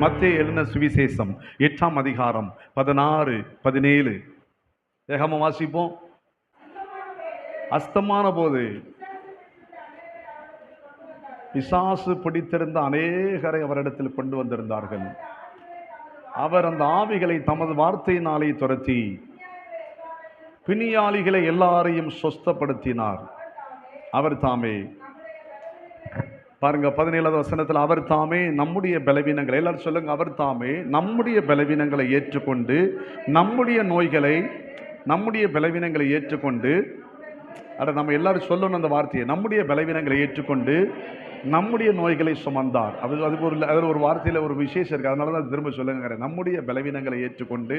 மத்தேயு எழுதின சுவிசேஷம் 8ஆம் அதிகாரம் 16, 17 வேகமா வாசிப்போம். அஸ்தமான போது பிசாசு பிடித்திருந்த அநேகரை அவரிடத்தில் கொண்டு வந்திருந்தார்கள். அவர் அந்த ஆவிகளை தமது வார்த்தையினாலே துரத்தி பிணியாளிகளை எல்லாரையும் சொஸ்தப்படுத்தினார். அவர் தாமே, பாருங்க 17வது வசனத்தில், அவர் தாமே நம்முடைய பலவீனங்களை, எல்லாரும் சொல்லுங்க, அவர் தாமே நம்முடைய பலவீனங்களை ஏற்றுக்கொண்டு நம்முடைய பலவீனங்களை ஏற்றுக்கொண்டு, நம்ம எல்லாரும் சொல்லணும் அந்த வார்த்தையை, நம்முடைய பலவீனங்களை ஏற்றுக்கொண்டு நம்முடைய நோய்களை சுமந்தார். அதில் ஒரு வார்த்தையில் ஒரு விசேஷம் இருக்குது, அதனால தான் திரும்ப சொல்லுங்க. நம்முடைய பலவீனங்களை ஏற்றுக்கொண்டு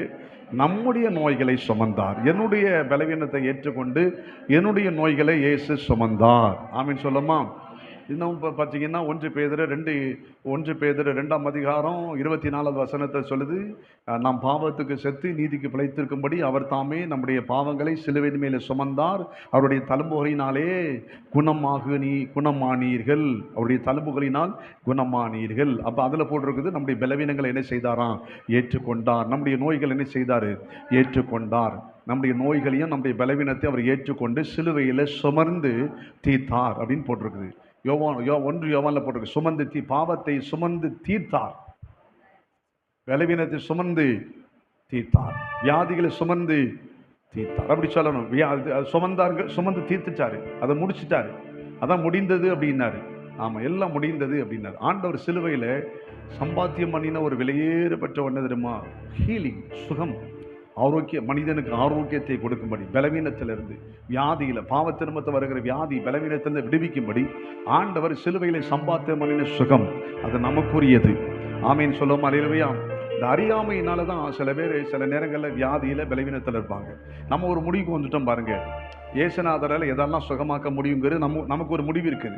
நம்முடைய நோய்களை சுமந்தார். என்னுடைய பலவீனத்தை ஏற்றுக்கொண்டு என்னுடைய நோய்களை இயேசு சுமந்தார். ஆமீன் சொல்லுமா? இன்னும் பார்த்தீங்கன்னா 1 பேதுரு 2ஆம் அதிகாரம் 24வது வசனத்தை சொல்லுது, நாம் பாவத்துக்கு செத்து நீதிக்கு பிழைத்திருக்கும்படி அவர் தாமே நம்முடைய பாவங்களை சிலுவையின் மேலே சுமந்தார், அவருடைய தழும்புகளினாலே குணமானீர்கள், அவருடைய தழும்புகளினால் குணமானீர்கள். அப்போ அதில் போட்டிருக்குது, நம்முடைய பலவீனங்களை என்ன செய்தாராம்? ஏற்றுக்கொண்டார். நம்முடைய நோய்கள் என்ன செய்தார்? ஏற்றுக்கொண்டார். நம்முடைய நோய்களையும் நம்முடைய பலவீனத்தை அவர் ஏற்றுக்கொண்டு சிலுவையில் சுமர்ந்து தீர்த்தார் அப்படின்னு போட்டிருக்குது. 1 யோவானில் போட்டிருக்கு, சுமந்து பாவத்தை சுமந்து தீர்த்தார், பலவீனத்தை சுமந்து தீர்த்தார், வியாதிகளை சுமந்து தீர்த்தார். அப்படி சொல்லணும். சுமந்து தீர்த்துட்டாரு, அதை முடிச்சுட்டாரு, அதான் முடிந்தது அப்படின்னாரு. ஆமாம், எல்லாம் முடிந்தது அப்படின்னாரு. ஆண்டவர் சிலுவையில் சம்பாத்தியம் பண்ணின ஒரு விலையேறப்பட்ட ஒன்று தெரியுமா? ஹீலிங், சுகம், மனிதனுக்கு ஆரோக்கியத்தை கொடுக்கும்படி, பலவீனத்திலிருந்து, வியாதியில், பாவ திரும்பத்தை வருகிற வியாதி பலவீனத்திலிருந்து விடுவிக்கும்படி ஆண்டவர் சிலுவையில் சம்பாத்தியம் பண்ணின சுகம் அது நமக்குரியது. ஆமீன் சொல்லும். அல்லேலூயா. இந்த அறியாமையினால தான் சில பேர் சில நேரங்களில் வியாதியில் பலவீனத்தில் இருப்பாங்க. நம்ம ஒரு முடிவுக்கு வந்துட்டோம் பாருங்க, இயேசுநாதரால் எதெல்லாம் சுகமாக்க முடியுங்கிறது நமக்கு ஒரு முடிவு இருக்குது.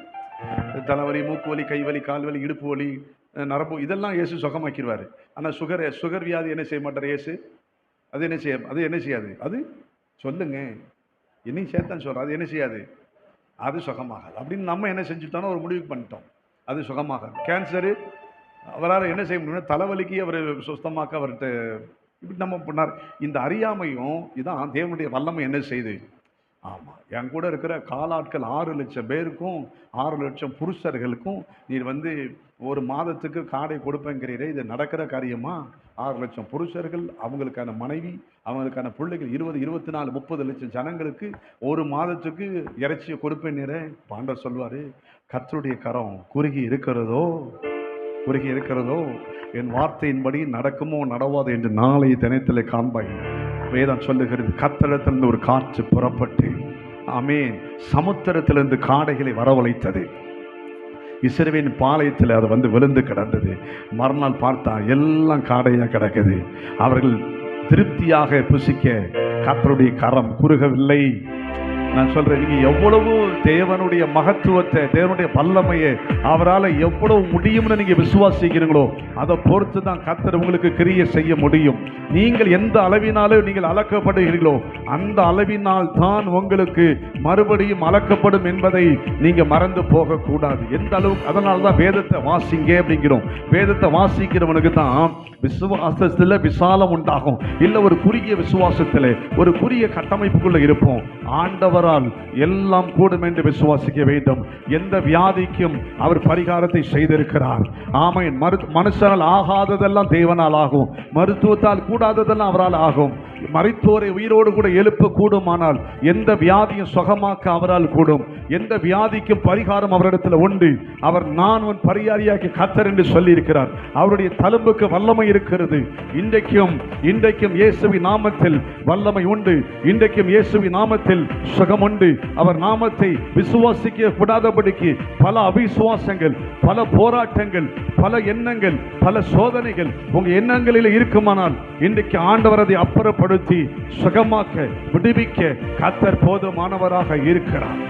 தலைவலி, மூக்குவலி, கைவலி, கால்வலி, இடுப்பு வலி, நரம்பு, இதெல்லாம் இயேசு சுகமாக்கிடுவார். ஆனால் சுகர் வியாதி என்ன செய்ய மாட்டார் இயேசு? அது என்ன செய்யாது? அது சொல்லுங்க, என்னையும் சேர்த்தான் சொல்கிறோம், அது என்ன செய்யாது? அது சுகமாகாது அப்படின்னு நம்ம என்ன செஞ்சுட்டோம்னா ஒரு முடிவுக்கு பண்ணிட்டோம், அது சுகமாகாது. கேன்சரு அவரால் என்ன செய்ய முடியும்னா தலைவலிக்கு அவர் சுத்தமாக்க அவர்கிட்ட இப்படி நம்ம பண்ணார். இந்த அறியாமையும் இதான் தேவனுடைய வல்லமை என்ன செய்யுது. ஆமாம், என் கூட இருக்கிற காலாட்கள் 6 லட்சம் பேருக்கும் 6 லட்சம் புருஷர்களுக்கும் நீர் ஒரு மாதத்துக்கு காடை கொடுப்பேங்கிறீரே, இது நடக்கிற காரியமா? 6 லட்சம் புருஷர்கள், அவங்களுக்கான மனைவி, அவங்களுக்கான பிள்ளைகள், 20, 24, 30 லட்சம் ஜனங்களுக்கு ஒரு மாதத்துக்கு இறைச்சியை கொடுப்பேன்னீரே. பாண்டவர் சொல்வார், கர்த்தருடைய கரம் குறுகி இருக்கிறதோ, என் வார்த்தையின்படி நடக்குமோ நடவாது என்று நாளை தினத்தில் காண்பாய். வேதம் சொல்லுகிறது, கர்த்தரிடத்திலிருந்து ஒரு காற்று புறப்பட்டு, ஆமென், சமுத்திரத்திலிருந்து காடைகளை வரவழைத்தது. இஸ்ரவேலின் பாளையத்தில் அது விழுந்து கிடந்தது. மறுநாள் பார்த்தா எல்லாம் காடையாக கிடக்குது. அவர்கள் திருப்தியாக புசிக்க கர்த்தருடைய கரம் குறுகவில்லை. நான் சொல்றேன், நீங்க எவ்வளவு தேவனுடைய மகத்துவத்தை, தேவனுடைய வல்லமையை அவரால் எவ்வளவு முடியும்னு நீங்க விசுவாசிக்கிறீங்களோ அதை பொறுத்து தான் கர்த்தர் உங்களுக்கு கிரியை செய்ய முடியும். நீங்கள் எந்த அளவினாலும் நீங்கள் அளக்கப்படுகிறீர்களோ அந்த அளவினால் தான் உங்களுக்கு மறுபடியும் அளக்கப்படும் என்பதை நீங்க மறந்து போகக்கூடாது. எந்த அளவுக்கு, அதனால தான் வேதத்தை வாசிங்க அப்படிங்கிறோம். வேதத்தை வாசிக்கிறவனுக்கு தான் விசுவாசத்தில் விசாலம் உண்டாகும். இல்லை ஒரு குறுகிய விசுவாசத்தில், ஒரு குறுகிய கட்டமைப்புக்குள்ள இருப்போம். ஆண்டவரால் எல்லாம் கூடும் என்று விசுவாசிக்க வேண்டும். எந்த வியாதிக்கும் அவர் பரிகாரத்தை செய்திருக்கிறார். ஆமென். மனுஷனால் ஆகாததெல்லாம் தேவனால் ஆகும், மருத்துவத்தால் கூடாததெல்லாம் அவரால் ஆகும். மரித்தோரை உயிரோடு கூட எழுப்ப கூடுமானால் எந்த வியாதியும் சுகமாக்க அவரால் கூடும். எந்த வியாதிக்கும் பரிகாரம் அவரிடத்தில் உண்டு. அவர் நான் உன் பரிகாரியாக்கி கர்த்தர் என்று சொல்லி இருக்கிறார். அவருடைய தழும்புக்கு வல்லமை இருக்கிறது. இன்றைக்கும் இயேசுவின் நாமத்தில் வல்லமை உண்டு. இன்றைக்கும் இயேசுவின் நாமத்தில் சுகம் உண்டு. அவர் நாமத்தை விசுவாசிக்க கூடாதபடிக்கு பல அவிசுவாசங்கள், பல போராட்டங்கள், பல எண்ணங்கள், பல சோதனைகள் உங்க எண்ணங்களில் இருக்குமானால் இன்றைக்கு ஆண்டவர் அதை அப்புறப்படுத்தி சுகமாக்க, விடுவிக்க கர்த்தர் போதுமானவராக இருக்கிறார்.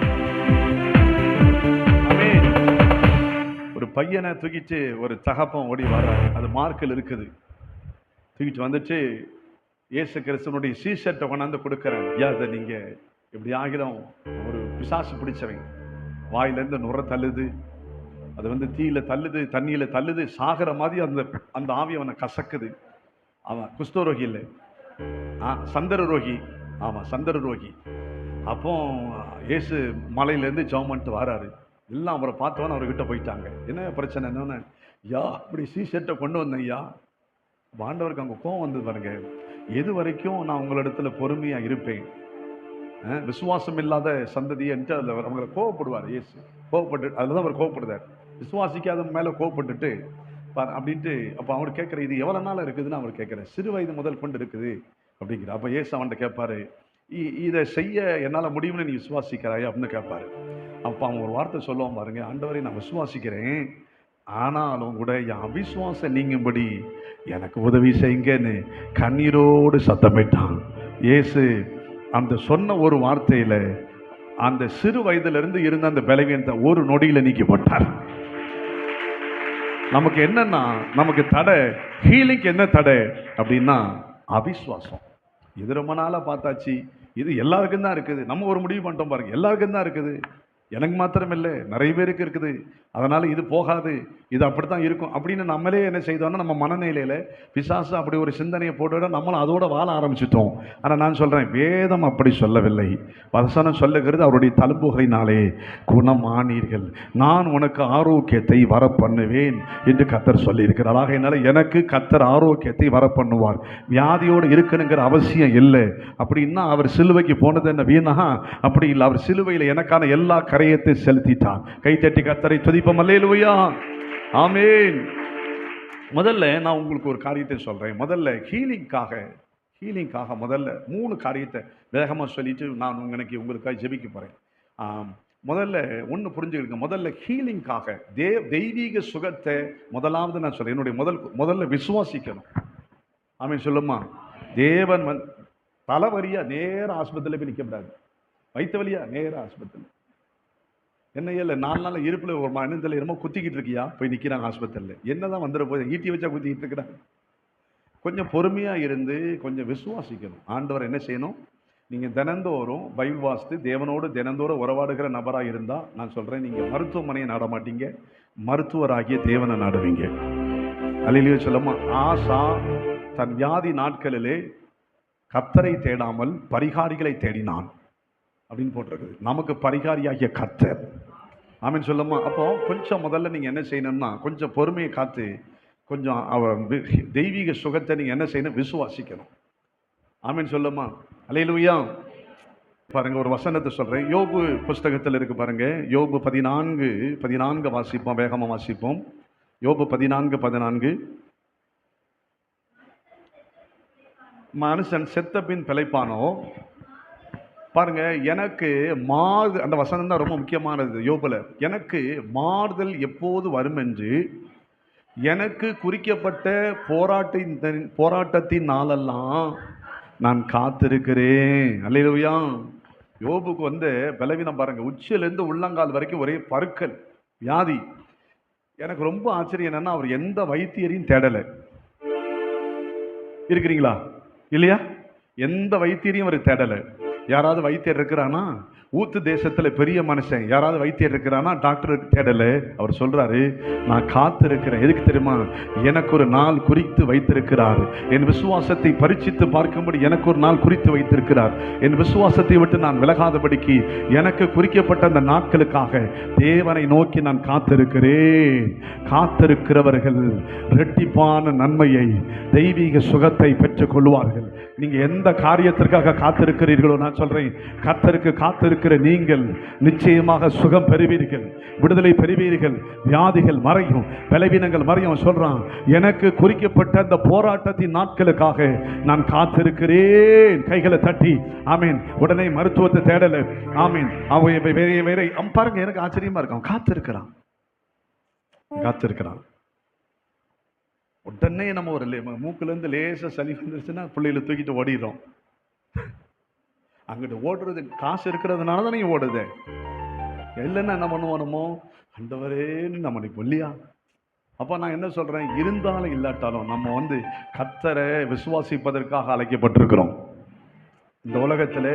ஒரு பையனை தூக்கிட்டு ஒரு தகப்பன் ஓடி வர்றாரு. அது மார்க்கில் இருக்குது. தூக்கிட்டு வந்துட்டு இயேசு கிறிஸ்துவனுடைய சீஷர்ட்டை கொண்டாந்து கொடுக்குறாரு. அதை நீங்க இப்படி ஆகிடும், ஒரு பிசாசு பிடிச்சவங்க வாயிலேருந்து நுர தள்ளுது, அது வந்து தீயில தள்ளுது, தண்ணியில தள்ளுது, சாகிற மாதிரி அந்த அந்த ஆவி அவனை கசக்குது. அவன் குஷ்டரோகி இல்லை, சந்தரரோகி. ஆமா, சந்தரரோகி. அப்போ இயேசு மலையிலேருந்து ஜெபம் பண்ணிட்டு வராரு. எல்லாம் அவரை பார்த்தவொன்னே அவர்கிட்ட போயிட்டாங்க. என்ன பிரச்சனை என்னன்னு, ஐயா இப்படி சீஷர்ட்டை கொண்டு வந்தேன் ஐயா. ஆண்டவருக்கு அங்கே கோவம் வந்தது பாருங்க. எது வரைக்கும் நான் உங்களிடத்துல பொறுமையா இருப்பேன், விசுவாசம் இல்லாத சந்ததி என்று அதில் அவங்களை கோவப்படுவார் இயேசு. கோவப்பட்டு அதில் தான் அவர் கோவப்படுதார். விசுவாசிக்காத மேலே கோவப்பட்டுட்டு அப்படின்ட்டு. அப்போ அவர் கேட்குற, இது எவ்வளோ நாள் இருக்குதுன்னு அவர் கேட்குறாரு. சிறு வயது முதல் கொண்டு இருக்குது அப்படிங்கிற. அப்போ இயேசு அவன்கிட்ட கேட்பாரு, இதை செய்ய என்னால் முடியும்னு நீ விசுவாசிக்கிறாய் அப்படின்னு கேட்பாரு. அப்போ அவன் ஒரு வார்த்தை சொல்லுவான் பாருங்க, ஆண்டவரை நான் விசுவாசிக்கிறேன், ஆனாலும் கூட என் அவிசுவாசம் நீங்கும்படி எனக்கு உதவி செய்யுங்கன்னு கண்ணீரோடு சத்தமிட்டான். இயேசு அந்த சொன்ன ஒரு வார்த்தையில அந்த சிறு வயதிலிருந்து இருந்த அந்த பலவீனத்தை ஒரு நொடியில நீக்கி போட்டார். நமக்கு என்னன்னா, நமக்கு தடை, ஹீலிங் என்ன தடை அப்படின்னா அவிசுவாசம். இது ரொம்ப நாளா பார்த்தாச்சு, இது எல்லாருக்கும் தான் இருக்குது. நம்ம ஒரு முடிவு பண்ணிட்டோம் பாருங்க, எல்லாருக்கும் தான் இருக்குது, எனக்கு மாத்திரம் இல்லை, நிறைய பேருக்கு இருக்குது. அதனால இது போகாது, இது அப்படித்தான் இருக்கும் அப்படின்னு நம்மளே என்ன செய்தோம்னா, நம்ம மனநிலையில பிசாசு அப்படி ஒரு சிந்தனையை போட்டு நம்மளும் அதோட வாழ ஆரம்பிச்சிட்டோம். ஆனால் நான் சொல்றேன், வேதம் அப்படி சொல்லவில்லை. வசனம் சொல்லுகிறது, அவருடைய தழும்புகளினாலே குணமானீர்கள், நான் உனக்கு ஆரோக்கியத்தை வர பண்ணுவேன் என்று கர்த்தர் சொல்லியிருக்கிறார். ஆகையினால எனக்கு கர்த்தர் ஆரோக்கியத்தை வர பண்ணுவார். வியாதியோடு இருக்கணுங்கிற அவசியம் இல்லை. அப்படின்னா அவர் சிலுவைக்கு போனது என்ன வீணா? அப்படி இல்லை. அவர் சிலுவையில் எனக்கான எல்லா கரையத்தை செலுத்திட்டான். கைத்தட்டி கர்த்தரை துதிப்போம். அல்லேலூயா, ஆமென். முதல்ல நான் உங்களுக்கு ஒரு காரியத்தை சொல்றேன். முதல்ல ஹீலிங்காக முதல்ல 3 காரியத்தை வேகமாக சொல்லிட்டு நான் உங்களுக்காக ஜெபிக்க போறேன். முதல்ல ஒன்று புரிஞ்சுக்கிடுங்க. முதல்ல ஹீலிங்காக தெய்வீக சுகத்தை முதலாவது நான் சொல்றேன். என்னுடைய முதல்ல விசுவாசிக்கணும். ஆமென் சொல்லுமா. தேவன் தலைவலியா நேர ஆஸ்பத்திரியில் போய் நிற்கக்கூடாது. வயிற்று வலியா நேர ஆஸ்பத்திரி. என்ன இல்லை, 4 நாள் இருப்பில் ஒரு மனிதத்தில் என்னமோ குத்திக்கிட்டு இருக்கியா, போய் நிற்கிறாங்க ஆஸ்பத்திரியில். என்னதான் வந்துட போய் ஈட்டி வச்சா குத்திக்கிட்டு இருக்கிறாங்க. கொஞ்சம் பொறுமையாக இருந்து கொஞ்சம் விசுவாசிக்கணும். ஆண்டவர் என்ன செய்யணும், நீங்கள் தினந்தோறும் பைபிள் வாசித்து தேவனோடு தினந்தோறும் உறவாடுகிற நபராக இருந்தால் நான் சொல்கிறேன், நீங்கள் மருத்துவமனையை நாட மாட்டீங்க, மருத்துவராகிய தேவனை நாடுவீங்க. அல்லேலூயா சொல்லுமா. ஆசா தன் வியாதி நாட்களிலே கர்த்தரை தேடாமல் பரிகாரிகளை தேடினான் அப்படின்னு போட்டிருக்குது. நமக்கு பரிகாரியாகிய கர்த்தர். ஆமென் சொல்லுமா. அப்போ கொஞ்சம் முதல்ல நீங்கள் என்ன செய்யணும்னா, கொஞ்சம் பொறுமையை காத்து கொஞ்சம் அவர் தெய்வீக சுகத்தை நீங்கள் என்ன செய்யணும், விசுவாசிக்கணும். ஆமென் சொல்லுமா. அல்லேலூயா. பாருங்க, ஒரு வசனத்தை சொல்றேன். யோபு புஸ்தகத்தில் இருக்கு பாருங்க. யோபு 14 வாசிப்போம், வேகமாக வாசிப்போம். யோபு 14:14. மனுஷன் செத்த பின் பிழைப்பானோ. பாருங்க, எனக்கு அந்த வசனம் தான் ரொம்ப முக்கியமானது யோபுல. எனக்கு மாறுதல் எப்போது வரும் என்று எனக்கு குறிக்கப்பட்ட போராட்டத்தின் நாளெல்லாம் நான் காத்திருக்கிறேன். அல்லேலூயா. யோபுக்கு பலவீனம் பாருங்க, உச்சியிலிருந்து உள்ளங்கால் வரைக்கும் ஒரே பருக்கள், வியாதி. எனக்கு ரொம்ப ஆச்சரியம் என்னன்னா, அவர் எந்த வைத்தியரையும் தேடலை. இருக்கிறீங்களா இல்லையா? எந்த வைத்தியரையும் அவர் தேடலை. யாராவது வைத்தியர் இருக்கிறானா? ஊத்து தேசத்துல பெரிய மனுஷன் யாராவது வைத்தியர் இருக்கிறானா? டாக்டருக்கு தேடல. அவர் சொல்றாரு, நான் காத்திருக்கிறேன். எதுக்கு தெரியுமா? எனக்கு ஒரு நாள் குறித்து வைத்திருக்கிறார். என் விசுவாசத்தை பரீட்சித்து பார்க்கும்படி எனக்கு ஒரு நாள் குறித்து வைத்திருக்கிறார். என் விசுவாசத்தை விட்டு நான் விலகாதபடிக்கு எனக்கு குறிக்கப்பட்ட அந்த நாட்களுக்காக தேவனை நோக்கி நான் காத்திருக்கிறேன். காத்திருக்கிறவர்கள் இரட்டிப்பான நன்மையை, தெய்வீக சுகத்தை பெற்றுக் கொள்வார்கள். நீங்க எந்த காரியத்திற்காக காத்திருக்கிறீர்களோ, நான் சொல்றேன், கர்த்தருக்கு காத்திருக்கிற நீங்கள் நிச்சயமாக சுகம் பெறுவீர்கள், விடுதலை பெறுவீர்கள். வியாதிகள் மறையும், பலவீனங்கள் மறையும். சொல்றான், எனக்கு குறிக்கப்பட்ட அந்த போராட்டத்தின் நாட்களுக்காக நான் காத்திருக்கிறேன். கைகளை தட்டி ஆமீன். உடனே மருத்துவத்தை தேடல. ஆமீன். அவன் வேற பாருங்க, எனக்கு ஆச்சரியமா இருக்கும். காத்திருக்கிறான். உடனே நம்ம ஒரு மூக்குலேருந்து லேசாக சளி வந்துருச்சுன்னா பிள்ளைகளை தூக்கிட்டு ஓடிடுறோம். அங்கிட்டு ஓடுறது காசு இருக்கிறதுனால தான் நீங்கள் ஓடுது. இல்லைன்னா என்ன பண்ணுவோமோ, ஆண்டவரேன்னு நம்ம இல்லையா? அப்போ நான் என்ன சொல்கிறேன், இருந்தாலும் இல்லாட்டாலும் நம்ம கர்த்தரை விசுவாசிப்பதற்காக அழைக்கப்பட்டிருக்கிறோம். இந்த உலகத்தில்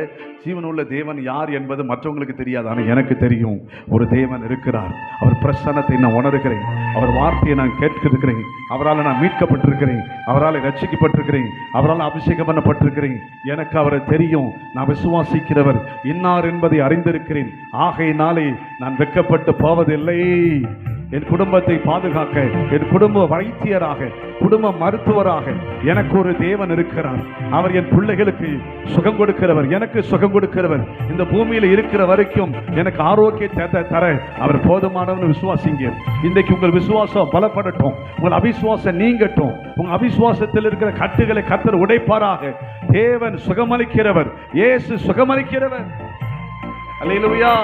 ஜீவனுள்ள தேவன் யார் என்பது மற்றவங்களுக்கு தெரியாது, ஆனால் எனக்கு தெரியும். ஒரு தேவன் இருக்கிறார். அவர் பிரசன்னத்தை நான் உணர்கிறேன். அவர் வார்த்தையை நான் கேட்கிருக்கிறேன். அவரால் நான் மீட்கப்பட்டிருக்கிறேன். அவரால் ரட்சிக்கப்பட்டிருக்கிறேன். அவரால் அபிஷேகம் பண்ணப்பட்டிருக்கிறேன். எனக்கு அவரை தெரியும். நான் விசுவாசிக்கிறவர் இன்னார் என்பதை அறிந்திருக்கிறேன். ஆகையினாலே நான் வெட்கப்பட்டு போவதில்லை. என் குடும்பத்தை பாதுகாக்க, என் குடும்ப வைத்தியராக, குடும்ப மருத்துவராக எனக்கு ஒரு தேவன் இருக்கிறார். அவர் என் பிள்ளைகளுக்கு சுகம் கொடுக்கிறவர், எனக்கு சுகம் கொடுக்கிறவர். இந்த பூமியில இருக்கிற வரைக்கும் எனக்கு ஆரோக்கியத்தை தர அவர் போதுமானவன்னு விசுவாசிங்க. இன்றைக்கு உங்கள் விசுவாசம் பலப்படட்டும், உங்கள் அவிசுவாசம் நீங்கட்டும். உங்கள் அவிசுவாசத்தில் இருக்கிற கட்டுகளை கர்த்தர் உடைப்பாராக. தேவன் சுகமளிக்கிறவர், இயேசு சுகமளிக்கிறவர். அல்லேலூயா,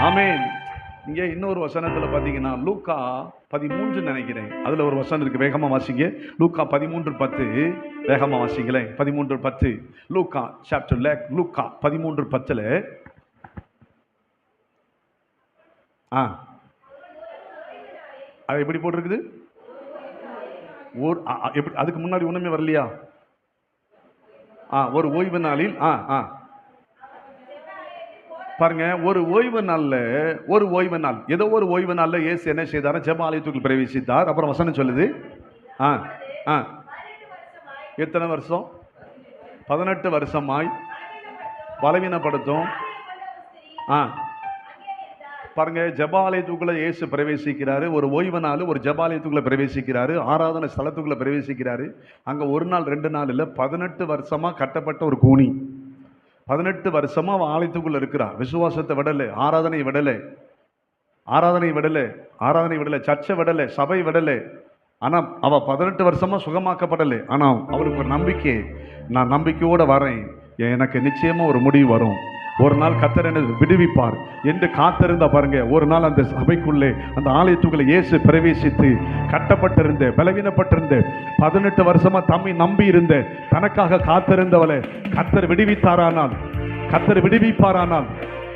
ஆமென். இங்கே இன்னொரு வசனத்தில் பார்த்தீங்கன்னா லூக்கா 13 நினைக்கிறேன், அதில் ஒரு வசனம் இருக்கு. வேகமாக வாசிங்க. லூக்கா 13:10. வேகமாக வாசிங்களேன். 13:10. லூக்கா சாப்டர் லூக்கா 13:10. அது எப்படி போட்டிருக்குது? எப்படி அதுக்கு முன்னாடி ஒண்ணுமே வரலையா? ஒரு ஓய்வு நாளில் பாருங்க, ஒரு ஓய்வு நாள், ஏதோ ஒரு ஓய்வு நாள்ல இயேசு என்ன செய்தார்? ஜெப ஆலயத்துக்குள் பிரவேசித்தார். அப்புறம் வசனம் சொல்லுது, எத்தனை வருஷம்? 18 வருஷமாய் பலவீனப்படுத்தும். பாருங்க, ஜெபாலயத்துக்குள்ள இயேசு பிரவேசிக்கிறாரு. ஒரு ஓய்வு நாள் ஒரு ஜெபாலயத்துக்குள்ள பிரவேசிக்கிறாரு. ஆராதனை ஸ்தலத்துக்குள்ள பிரவேசிக்கிறாரு. அங்க ஒரு நாள் 2 நாள் இல்ல, 18 வருஷமா கட்டப்பட்ட ஒரு கூனி. 18 வருஷமா அவன் ஆலயத்துக்குள்ள இருக்கிறான். விசுவாசத்தை விடலை, ஆராதனை விடலை, சர்ச்சை விடலை, சபை விடலை. ஆனா அவ 18 வருஷமா சுகமாக்கப்படலை. ஆனா அவளுக்கு ஒரு நம்பிக்கை, நான் நம்பிக்கையோட வரேன், எனக்கு நிச்சயமா ஒரு முடிவு வரும், ஒரு நாள் கர்த்தர் என்னை விடுவிப்பார் என்று காத்திருந்தா பாருங்க. ஒரு நாள் அந்த சபைக்குள்ளே, அந்த ஆலயத்துக்குள்ளே இயேசு பிரவேசித்து கட்டப்பட்டிருந்த, பலவீனப்பட்டிருந்த, 18 வருஷமா தம்மை நம்பி இருந்த, தனக்காக காத்திருந்தவளை கர்த்தர் விடுவிப்பாரானால்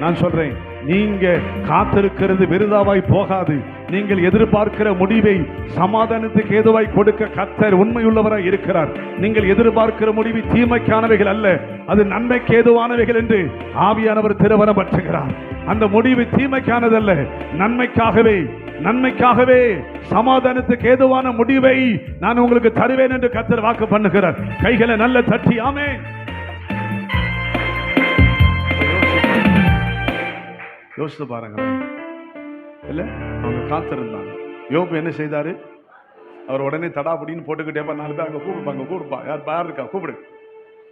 நான் சொல்றேன், நீங்க காத்திருக்கிறது விருதாவாய் போகாது. நீங்கள் எதிர்பார்க்கிற முடிவை சமாதானத்துக்கு ஏதுவாய் கொடுக்க கர்த்தர் உண்மையுள்ளவராய் இருக்கிறார். நீங்கள் எதிர்பார்க்கிற முடிவு தீமைக்கானவைகள் அல்ல, அது நன்மைக்கு ஏதுவானவைகள் என்று ஆவியானவர் திருவரம் பற்றுகிறார். அந்த முடிவு தீமைக்கானதல்ல, நன்மைக்காகவே சமாதானத்துக்கு ஏதுவான முடிவை நான் உங்களுக்கு தருவேன் என்று கர்த்தர் வாக்கு பண்ணுகிறார். கைகளை நல்ல தட்டி ஆமென். யோசித்து பாருங்களேன், இல்ல அவங்க காத்திருந்தாங்க. யோபு என்ன செய்தாரு? அவர் உடனே தடாபடின்னு போட்டுக்கிட்டே 4 பேர் அங்கே கூப்பிடுப்பா, யார் இருக்கா கூப்பிடு,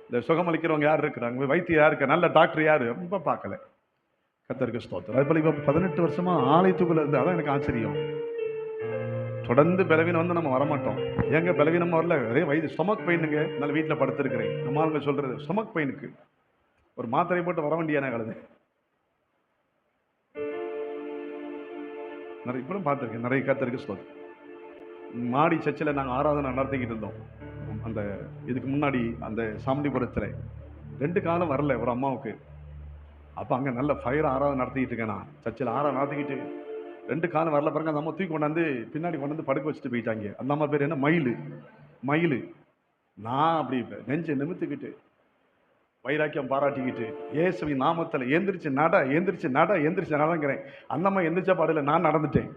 இந்த சுகமளிக்கிறவங்க யார் இருக்கிறாங்க, வைத்தியம் யார் இருக்கா, நல்ல டாக்டர் யாரு, ரொம்ப பார்க்கல. கர்த்தருக்கு ஸ்தோத்திரம். அது போல இப்போ 18 வருஷமா ஆலயத்துக்குள்ள இருந்து, அதான் எனக்கு ஆச்சரியம். தொடர்ந்து பலவீனம் வந்து நம்ம வரமாட்டோம். ஏங்க பலவீனம் வரல? அதே ஸ்டொமக் பெயினுங்க, நல்ல வீட்டில் படுத்திருக்கிறேன். நம்ம ஆளுங்க சொல்றது ஸ்டொமக் பெயினுக்கு ஒரு மாத்திரை போட்டு வர வேண்டியான கலது. நிறைய இப்பவும் பார்த்துருக்கேன், நிறைய கர்த்தருக்கு ஸ்தோத்திரம். மாடி சர்ச்சில் நாங்கள் ஆராதனை நடத்திக்கிட்டு இருந்தோம். அந்த இதுக்கு முன்னாடி அந்த சாமண்டிபுரத்தில் 2 காலம் வரல ஒரு அம்மாவுக்கு. அப்போ அங்கே நல்ல ஃபயர் ஆராதனை நடத்திக்கிட்டு இருக்கேன். நான் சர்ச்சில் ஆராதனை நடத்திக்கிட்டு 2 காலம் வரல பாருங்க. அந்த அம்மா தூக்கி கொண்டாந்து பின்னாடி கொண்டாந்து படுக்க வச்சுட்டு போயிட்டாங்க. அந்த அம்மா பேர் என்ன? மயிலு. நான் அப்படி நெஞ்சை நிமித்துக்கிட்டு வைராக்கியம் பாராட்டிக்கிட்டு இயேசுவின் நாமத்தில் எந்திரிச்சு நடங்கிறேன். அந்த அம்மா எந்திரிச்ச பாடல நான் நடந்துட்டேன்.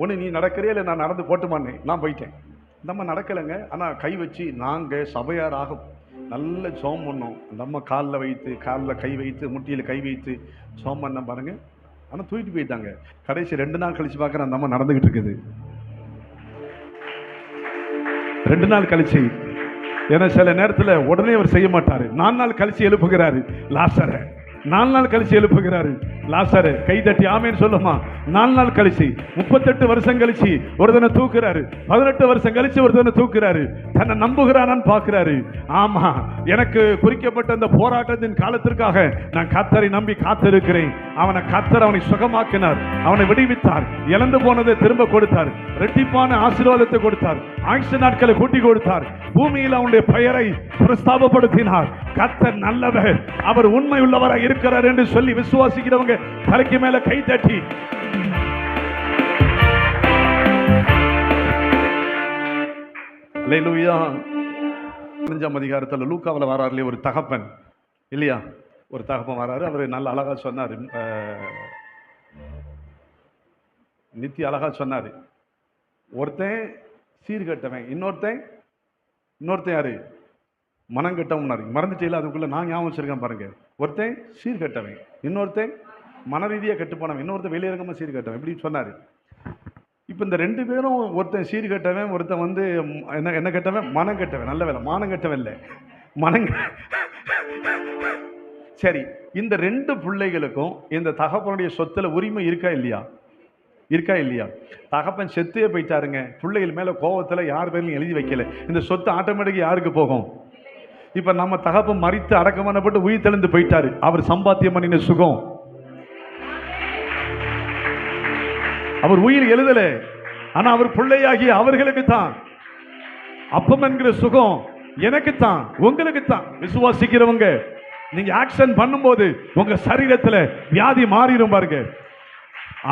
ஒன்று நீ நடக்கிறே இல்லை, நான் நடந்து போட்டுமானே, நான் போயிட்டேன். இந்த அம்மா நடக்கலைங்க. ஆனால் கை வச்சு நாங்கள் சபையாராக நல்ல ஜோம் பண்ணோம். அந்த அம்மா காலில் கை வைத்து முட்டியில் கை வைத்து ஜோம் பண்ண பாருங்க. ஆனால் தூக்கிட்டு போயிட்டாங்க. கடைசி 2 நாள் கழிச்சு பார்க்குறேன், அந்த அம்மா நடந்துகிட்டு இருக்குது. 2 நாள் கழிச்சு. ஏன்னா சில நேரத்தில் உடனே அவர் செய்ய மாட்டாரு. 4 நாள் கழிச்சு எழுப்புகிறாரு லாசரை. 4 நாள் கழிச்சு எழுப்புகிறாரு லாசரை. கை தட்டி ஆமேன்னு சொல்லுமா. 4 நாள் கழிச்சு, 38 வருஷம் கழிச்சு ஒரு தின தூக்குறாரு. 18 வருஷம் கழிச்சு ஒரு தின தூக்குறாரு. தன்னை நம்புகிறானான்னு பார்க்கிறாரு. ஆமா, எனக்கு குறிக்கப்பட்ட அந்த போராட்டத்தின் காலத்திற்காக நான் கர்த்தரை நம்பி காத்திருக்கிறேன். கர்த்தர் அவனை சுகமாக்கினார், அவனை விடுவித்தார், இழந்து போனதை திரும்ப கொடுத்தார், இரட்டிப்பான ஆசீர்வாதத்தை கொடுத்தார், ஆயுசு நாட்களை கூட்டி கொடுத்தார், பூமியில் அவனுடைய பெயரை பிரஸ்தாபப்படுத்தினார். கர்த்தர் நல்லவர், அவர் உண்மை உள்ளவராக இருக்கிறார் என்று சொல்லி விசுவாசிக்கிறவங்க தலைக்கு மேல கை தட்டி அல்லேலூயா. 15ஆம் அதிகாரத்தில் லூக்காவில் வராருலையே ஒரு தகப்பன் இல்லையா, ஒரு தகப்பன் வராரு. அவர் நல்ல அழகா சொன்னார், நித்திய அழகா சொன்னார். ஒருத்தன் சீர்கட்டவன், இன்னொருத்தன் யாரு, மனங்கட்டவன். மறந்துட்டே அதுக்குள்ள நான் ஞாபகம் வச்சிருக்கேன் பாருங்க. ஒருத்தன் சீர்கட்டவன், இன்னொருத்தன் மன ரீதியாக கட்டுப்போனவன், இன்னொருத்தன் வெளியரங்கமாக சீர்கட்டவன், இப்படி சொன்னார். இப்போ இந்த 2 பேரும், ஒருத்தன் சீர்கட்டவன், ஒருத்தன் வந்து என்ன கட்டவன், மனம் கட்டவன். நல்ல வேலை, மானம் கட்டவன் இல்லை, சரி. இந்த 2 பிள்ளைகளுக்கும் இந்த தகப்பனுடைய சொத்துல உரிமை இருக்கா இல்லையா? தகப்பன் செத்தே போயிட்டாருங்க. பிள்ளைகள் மேல கோபத்துல யார் பேர்லையும் எழுதி வைக்கல. இந்த சொத்து ஆட்டோமேட்டிக்கா யாருக்கு போகும்? இப்ப நம்ம தகப்பன் மரித்து அடக்கம் பண்ணப்பட்டு உயிர் தெளிந்து போயிட்டாரு. அவர் சம்பாத்தியம் பண்ணின சுகம் அவர் உயிர் எழுதல, ஆனா அவர் பிள்ளையாகி அவர்களுக்கு தான். அப்பம் என்கிற சுகம் எனக்கு தான், உங்களுக்கு தான். விசுவாசிக்கிறவங்க நீங்க ஆக்ஷன் பண்ணும்போது உங்க சரீரத்துல வியாதி மாறிடும் பாருங்க.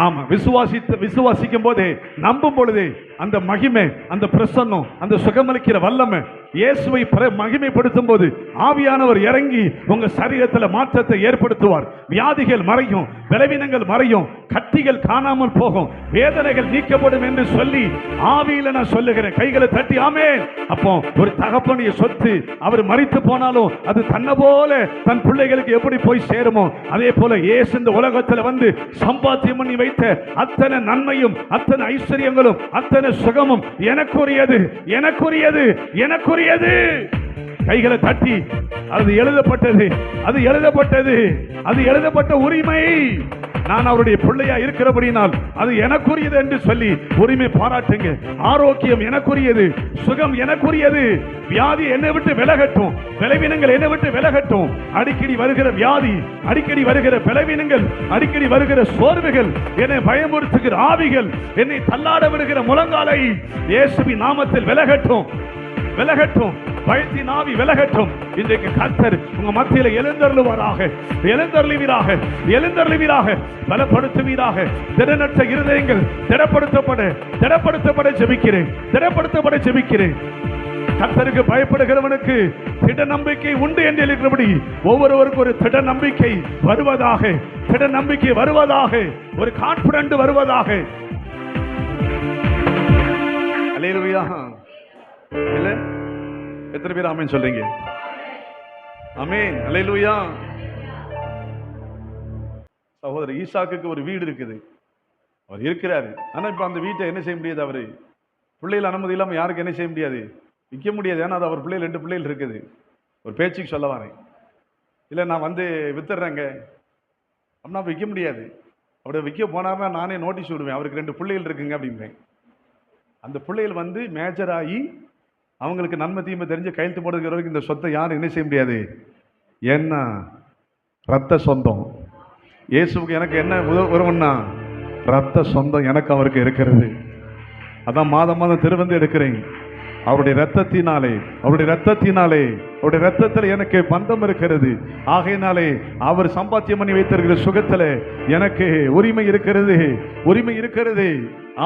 ஆமா, விசுவாசிக்கும் போதே, நம்பும் பொழுது அந்த மகிமை, அந்த பிரசன்னம், அந்த சுகமளிக்கிற வல்லமை, இயேசுவை மகிமைப்படுத்தும் போது ஆவியானவர் இறங்கி உங்க சரீரத்தில் மாற்றத்தை ஏற்படுத்துவார். வியாதிகள் மறையும், பலவீனங்கள் மறையும், கட்டிகள் காணாமல் போகும், வேதனைகள் நீக்கப்படும் என்று சொல்லி ஆவியில நான் சொல்லுகிறேன். கைகளை தட்டி ஆமென். அப்போ ஒரு தகப்பனுடைய சொத்து அவர் மரித்து போனாலும் அது தன்னை போல தன் பிள்ளைகளுக்கு எப்படி போய் சேருமோ, அதே போல இயேசு இந்த உலகத்தில் வந்து சம்பாத்தியம் பண்ணி வைத்த அத்தனை நன்மையும், அத்தனை ஐஸ்வர்யங்களும், அத்தனை சுகமும் எனக்குரியது. கைகளை தட்டி, அது எழுதப்பட்ட உரிமை. நான் அவருடைய பிள்ளையா இருக்கிறபடினால் அது எனக்குரியது என்று சொல்லி உரிமை பாராட்டுங்க. ஆரோக்கியம் எனக்குரியது, சுகம் எனக்குரியது. வியாதி என்னை விட்டு விலகட்டும், பலவீனங்கள் என்னை விட்டு விலகட்டும். அடிக்கடி வருகிற வியாதி, அடிக்கடி வருகிற பலவீனங்கள், அடிக்கடி வருகிற சோர்வுகள், என்னை பயமுறுத்துகிற ஆவிகள், என்னை தள்ளாட விடுகிற முழங்காலை இயேசுவின் நாமத்தில் விலகட்டும். பயத்தின் ஆவி விலகட்டும். இன்றைக்கு கர்த்தர் உங்க மத்தியில எழுந்தருளுவீராக, பலப்படுத்துவீராக. திடனற்ற இருதயங்கள் திடப்படுத்தப்பட ஜெபிக்கிறேன். கர்த்தருக்கு பயப்படுகிறவனுக்கு திட நம்பிக்கை உண்டு என்று எழுதியிருக்கிறபடி ஒவ்வொருவருக்கும் ஒரு திட நம்பிக்கை வருவதாக, ஒரு கான்பிடன்ட் வருவதாக. அல்லேலூயா. இல்ல, எத்தனை பேர் ஆமென் சொல்றீங்க? ஆமென், அல்லேலூயா. சகோதரர் ஈசாக்குக்கு ஒரு வீடு இருக்குது, அவர் இருக்கிறாரு. ஆனா இப்ப அந்த வீட்டை என்ன செய்ய முடியாது? அவரு பிள்ளைகள் அனுமதி இல்லாம யாருக்கு என்ன செய்ய முடியாது? விற்க முடியாது. ஏன்னா அது அவர் பிள்ளைகள் 2 பிள்ளைகள் இருக்குது. ஒரு பேச்சுக்கு சொல்ல வரேன், இல்லை நான் வந்து வித்துடுறேங்க அப்படின்னா விற்க முடியாது. அப்படி விற்க போனார்னா நானே நோட்டீஸ் விடுவேன், அவருக்கு 2 பிள்ளைகள் இருக்குங்க அப்படிம்பேன். அந்த பிள்ளைகள் வந்து மேஜர் ஆகி அவங்களுக்கு நன்மை தீமை தெரிஞ்சு கையெழுத்து போடுகிற வரைக்கும் இந்த சொத்தை யாரும் என்ன செய்ய முடியாது. என்ன ரத்த சொந்தம் இயேசுக்கு எனக்கு என்ன உறவுன்னா ரத்த சொந்தம் எனக்கு அவருக்கு இருக்கிறது. அதான் மாதம் திருவந்து எடுக்கிறேன். அவருடைய ரத்தத்தினாலே அவருடைய ரத்தத்தில் எனக்கு பந்தம் இருக்கிறது. ஆகையினாலே அவர் சம்பாத்தியம் பண்ணி வைத்திருக்கிற சுகத்தில் எனக்கு உரிமை இருக்கிறது.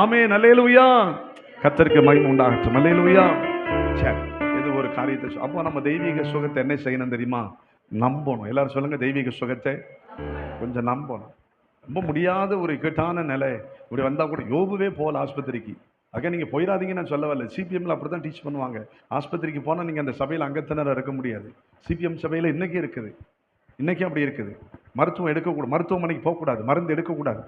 ஆமென், அல்லேலூயா. கர்த்தருக்கு மகிமை உண்டாகட்டும். அல்லேலூயா. சரி, இது ஒரு காரியத்தை. அப்போ நம்ம தெய்வீக சுகத்தை என்ன செய்யணும் தெரியுமா? நம்பணும். எல்லாரும் சொல்லுங்க, தெய்வீக சுகத்தை கொஞ்சம் நம்பணும். ரொம்ப முடியாத ஒரு இக்கட்டான நிலை இப்படி வந்தால் கூட யோபுவே போகல ஆஸ்பத்திரிக்கு. அங்கே நீங்கள் போயிடாதீங்கன்னு நான் சொல்ல வரல. சிபிஎம்ல அப்படி தான் டீச் பண்ணுவாங்க. ஆஸ்பத்திரிக்கு போனால் நீங்கள் அந்த சபையில் அங்கத்தினராக இருக்க முடியாது. சிபிஎம் சபையில் இன்றைக்கி அப்படி இருக்குது. மருத்துவம் எடுக்கக்கூடாது, மருத்துவமனைக்கு போகக்கூடாது, மருந்து எடுக்கக்கூடாது.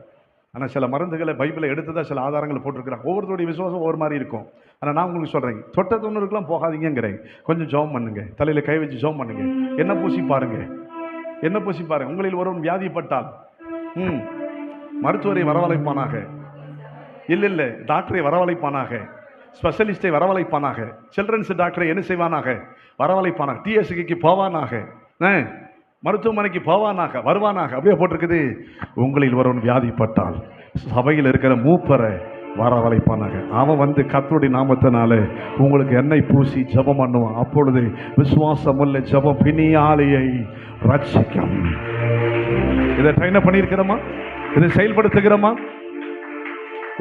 ஆனால் சில மருந்துகளை பைபிளை எடுத்ததா சில ஆதாரங்களை போட்டிருக்கிறாங்க. ஒவ்வொருத்தருடைய விசுவாசம் ஒவ்வொரு மாதிரி இருக்கும். ஆனால் நான் உங்களுக்கு சொல்கிறேன், தொட்ட தொண்ணூறுக்கெலாம் போகாதீங்கிறேன். கொஞ்சம் ஜெபம் பண்ணுங்க, தலையில் கை வச்சு ஜெபம் பண்ணுங்க, என்ன பூசி பாருங்க. உங்களில் ஒருவன் வியாதிப்பட்டால் மருத்துவரை வரவழைப்பானாக, இல்லை டாக்டரை வரவழைப்பானாக, ஸ்பெஷலிஸ்டை வரவழைப்பானாக, சில்ட்ரன்ஸ் டாக்டரை என்ன செய்வானாக? வரவழைப்பானாக. டிஎஸ்சிக்கு போவானாக, மருத்துவமனைக்கு போவானாக, வருவானாக. அப்படியே போட்டிருக்குது. உங்களில் ஒருவன் வியாதிப்பட்டால் சபையில் இருக்கிற மூப்பரை வரவழைப்பானாக. அவன் வந்து கர்த்தருடைய நாமத்தினால உங்களுக்கு எண்ணெய் பூசி ஜெபம் பண்ணுவான். அப்பொழுது விசுவாசமுள்ள ஜெபம் பிணியாளியை ரட்சிக்கும். இதை ட்ரைன் பண்ணியிருக்கிறோமா? இதை செயல்படுத்துகிறோமா?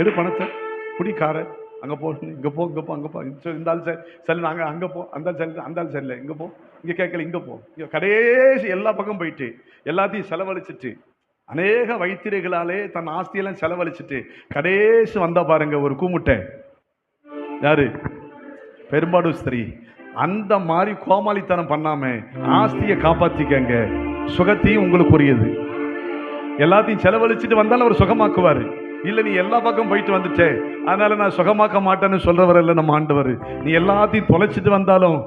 எடு பணத்தை, குடிக்கார அங்கே போ, இங்கே போ, இங்கே போ, அங்கே போ, இந்த ஆள் சரி நாங்கள் அங்கே போ, அந்த ஆள் சரி, அந்த ஆள் சரியில்லை, இங்கே போ, இங்கே கேட்கல, இங்கே போ, கடைசி எல்லா பக்கம் போயிட்டு எல்லாத்தையும் செலவழிச்சிட்டு அநேக வைத்தியர்களாலே தன் ஆஸ்தியெல்லாம் செலவழிச்சிட்டு கடைசி வந்தா பாருங்க ஒரு கூமுட்டை, யாரு? பெரும்பாடு ஸ்திரீ. அந்த மாதிரி கோமாளித்தனம் பண்ணாம ஆஸ்தியை காப்பாத்திக்கங்க, சுகத்தையும் உங்களுக்கு உரியது. எல்லாத்தையும் செலவழிச்சிட்டு வந்தாலும் அவர் சுகமாக்குவாரு. இல்ல நீ எல்லா பக்கம் போயிட்டு வந்துட்டே அதனால நான் சுகமாக்க மாட்டேன்னு சொல்றவர் இல்ல நம்ம ஆண்டவர். நீ எல்லாத்தையும் தொலைச்சிட்டு வந்தாலும்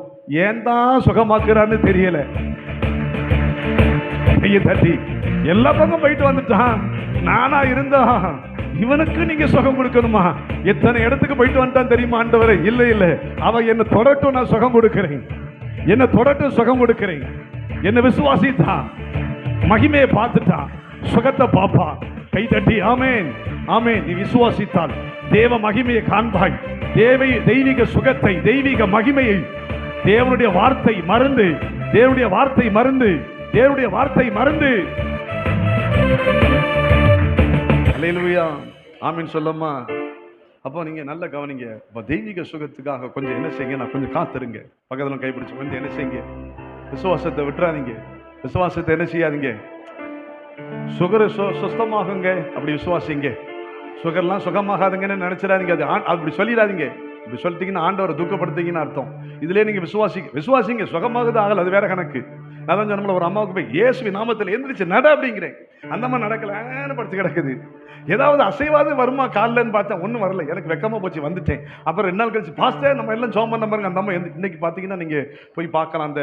ஏன் தான் சுகமாக்குறான்னு தெரியல. தட்டி எல்லா பக்கம் போயிட்டு வந்துட்டான், நானா இருந்தா இவனுக்கு நீங்க சுகம் கொடுக்கணுமா? எத்தனை இடத்துக்கு போயிட்டு வந்துட்டான் தெரியுமா ஆண்டவரே? இல்ல இல்ல, அவ என்ன தொடட்டும், நான் சுகம் கொடுக்கிறேன், என்ன தொடட்டும், சுகம் கொடுக்கிறேன். என்ன விசுவாசித்தா மகிமையை பார்த்துட்டான், சுகத்தை பாப்பா. கை தட்டி ஆமேன் ஆமேன். நீ விசுவாசித்தால் தேவ மகிமையை காண்பாய். தெய்வீக சுகத்தை, தெய்வீக மகிமையை. தேவனுடைய வார்த்தை மருந்து, தேவனுடைய வார்த்தை மருந்து, தேவனுடைய வார்த்தை மருந்து. அல்லேலூயா ஆமீன் சொல்லம்மா. அப்போ நீங்க நல்ல கவனிங்க. அப்போ தெய்வீக சுகத்துக்காக கொஞ்சம் என்ன செய்யுங்க, நான் கொஞ்சம் காத்துருங்க, பக்கத்துல கைப்பிடிச்சு கொஞ்சம் என்ன செய்யுங்க, விசுவாசத்தை விட்டுறாதீங்க, விசுவாசத்தை என்ன செய்யாதீங்க. சுகர் சுத்தமாகுங்க அப்படி விசுவாசிங்க. சுகர்லாம் சுகமாகாதுங்கன்னு நினைச்சிடாதீங்க. அது அப்படி சொல்லிடாதீங்க. இப்படி சொல்லிட்டீங்கன்னா ஆண்டவரை துக்கப்படுத்தீங்கன்னு அர்த்தம். இதுலேயே நீங்க விசுவாசிங்க, சுகமாகுது ஆகல, அது வேற கணக்கு. அதான் சொன்ன ஒரு அம்மாவுக்கு போய் இயேசுவின் நாமத்தில் எந்திரிச்சு நட அப்படிங்கிறேன். அந்த அம்மா நடக்கலன்னு படுத்து கிடக்குது. ஏதாவது அசைவாது வருமா காலில்னு பார்த்தேன், ஒன்றும் வரல. எனக்கு வெக்கமா போச்சு, வந்துட்டேன். அப்புறம் 2 நாள் கழிச்சு பாஸ்டர் நம்ம எல்லாம் ஜோம் பண்ண பாருங்க. அந்த அம்மா இன்னைக்கு பார்த்தீங்கன்னா நீங்க போய் பார்க்கலாம், அந்த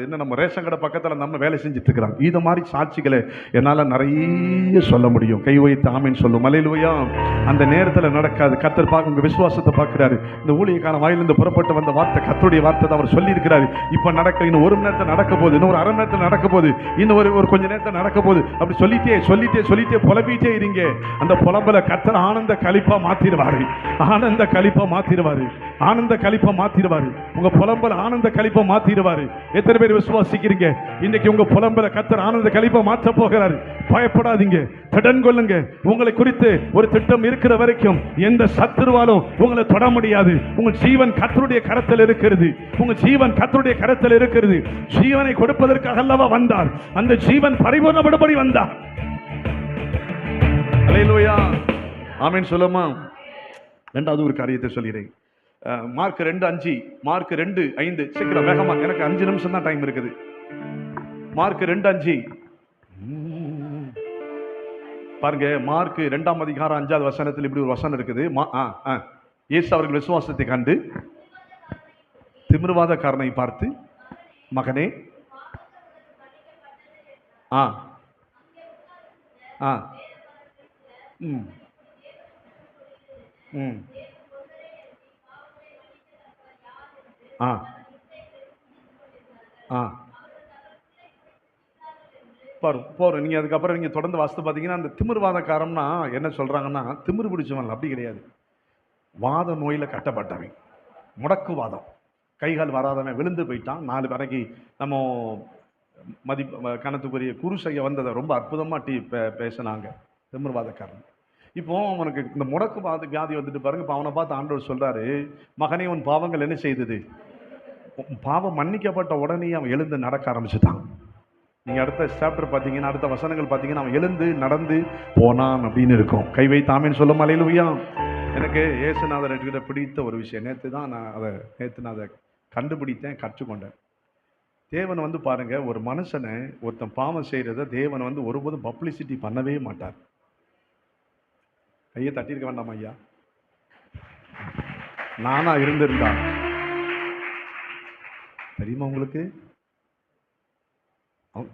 என்ன நம்ம ரேஷன் கடை பக்கத்தில் நம்ம வேலை செஞ்சுட்டு இருக்கிறாங்க. இது மாதிரி சாட்சிகளை என்னால் நிறைய சொல்ல முடியும். கை வைத்து ஆமீன் சொல்லும். அல்லேலூயா. அந்த நேரத்தில் நடக்காது. கர்த்தர் பார்க்க உங்க விசுவாசத்தை பார்க்கிறாரு. இந்த ஊழியக்கான வாயிலிருந்து புறப்பட்டு வந்த வார்த்தை கர்த்தருடைய வார்த்தை தான். அவர் சொல்லி இருக்கிறாரு. இப்போ நடக்க இன்னும் 1 மணி நேரத்தில் நடக்க போகுது, இன்னும் ஒரு 1/2 மணி நேரத்தில் நடக்க போகுது, இன்னும் ஒரு கொஞ்ச நேரத்தில் நடக்க போகுது. அப்படி சொல்லிட்டே புலம்பிட்டே இருங்க. அந்த புலம்பல கர்த்தர் ஆனந்த களிப்பா மாத்திடுவாரு, ஆனந்த களிப்பா மாத்திடுவாரு, ஆனந்த களிப்பா மாத்திடுவாரு. உங்க புலம்பல ஆனந்த களிப்பா மாத்திடுவாரு. எத்தனை பேர் விசுவாசிக்கிறீங்க? இன்னைக்கு உங்க புலம்பல கர்த்தர் ஆனந்த களிப்பா மாற்ற போகிறாரு. பயப்படாதீங்க, திடன் கொள்ளுங்க. உங்களை குறித்து ஒரு திட்டம் இருக்கிற வரைக்கும் எந்த சத்துருவாலும் உங்களை தொட முடியாது. உங்கள் ஜீவன் கர்த்தருடைய கரத்தில் இருக்கிறது. உங்க ஜீவன் கர்த்தருடைய கரத்தில் இருக்கிறது. ஜீவனை கொடுப்பதற்காக அல்லவா வந்தார். அந்த ஜீவன் பரிபூர்ணப்படும்படி வந்தார். அல்லேலூயா ஆமென் சொல்லுமா. 2வது ஒரு காரியத்தை சொல்கிறேன். Mark 2:5, mark 2:5. சீக்கிரம் வேகமா, எனக்கு 5 நிமிஷம் தான் டைம் இருக்குது. மார்க் 2:5 பாருங்க. மார்க் 2ஆம் அதிகாரம் 5வது வசனத்தில் இப்படி ஒரு வசனம் இருக்குது. இயேசு அவர்கள் விசுவாசத்தை கண்டு திமிர்வாதக்காரனை பார்த்து, மகனே போறோம். நீங்க அதுக்கப்புறம் நீங்க தொடர்ந்து வாசித்து பார்த்தீங்கன்னா, அந்த திமிர்வாதக்காரம்னா என்ன சொல்றாங்கன்னா, திமிர் பிடிச்சவன் அப்படி கிடையாது. வாத நோயில கட்டப்பட்டவன், முடக்குவாதம், கைகால் வராதவன், விழுந்து போயிட்டான். 4 பேரைக்கு நம்ம கணத்துக்குரிய குரு செய்ய வந்ததை ரொம்ப அற்புதமா பேசினாங்க திமிர்வாதக்காரன். இப்போ அவனுக்கு இந்த முடக்கு வியாதி வந்துட்டு பாருங்க. இப்போ அவனை பார்த்து ஆண்டவர் சொல்றாரு, மகனே உன் பாவங்கள் என்ன செய்தது? பாவம் மன்னிக்கப்பட்ட உடனே அவன் எழுந்து நடக்க ஆரம்பிச்சுட்டான். நீங்க அடுத்த சாப்டர் பார்த்தீங்கன்னா, அடுத்த வசனங்கள் பார்த்தீங்கன்னா, அவன் எழுந்து நடந்து போனான் அப்படின்னு இருக்கும். கை வைத்து ஆமேன்னு சொல்லும். அல்லேலூயா. எனக்கு இயேசுநாதர் கிட்ட பிடித்த ஒரு விஷயம், நேற்று நான் அதை கண்டுபிடித்தேன், கற்றுக்கொண்டேன். தேவன் வந்து பாருங்க, ஒரு மனுஷனை ஒருத்தன் பாவம் செய்யறத தேவன் வந்து ஒருபோதும் பப்ளிசிட்டி பண்ணவே மாட்டார். கையை தட்டியிருக்க வேண்டாம் ஐயா. நானா இருந்திருந்தா தெரியுமா உங்களுக்கு?